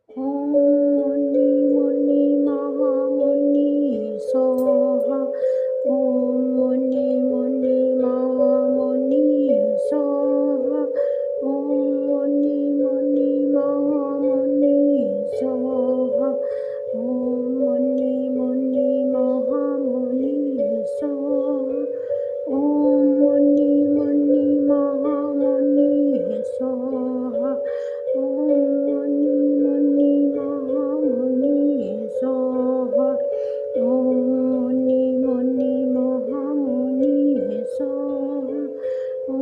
ॐ मुनि मुनि महामुनि स्वाहा। ॐ मुनि मुनि महामुनि स्वाहा। ॐ मुनि मुनि महामुनि स्वाहा। ॐ मुनि मुनि महामुनि स्वाहा। ॐ मुनि मुनि महामुनि स्वाहा। ॐ मुनि मुनि महामुनि स्वाहा। ॐ मुनि मुनि महामुनि स्वाहा। ॐ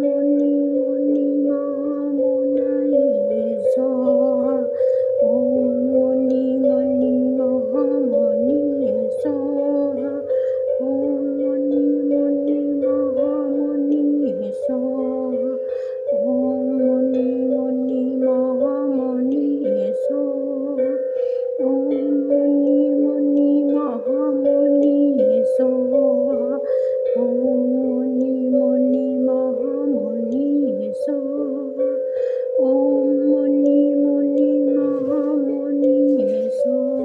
मुनि मुनि महामुनये स्वाहा। ॐ मुनि मुनि महामुनि स्वाहा। ॐ मुनि मुनि महामुनि स्वाहा। ॐ मुनि मुनि महामुनि स्वाहा। ॐ मुनि मुनि महामुनि स्वाहा। ॐ मुनि मुनि महामुनि स्वाहा। ॐ मुनि मुनि महामुनि स्वाहा।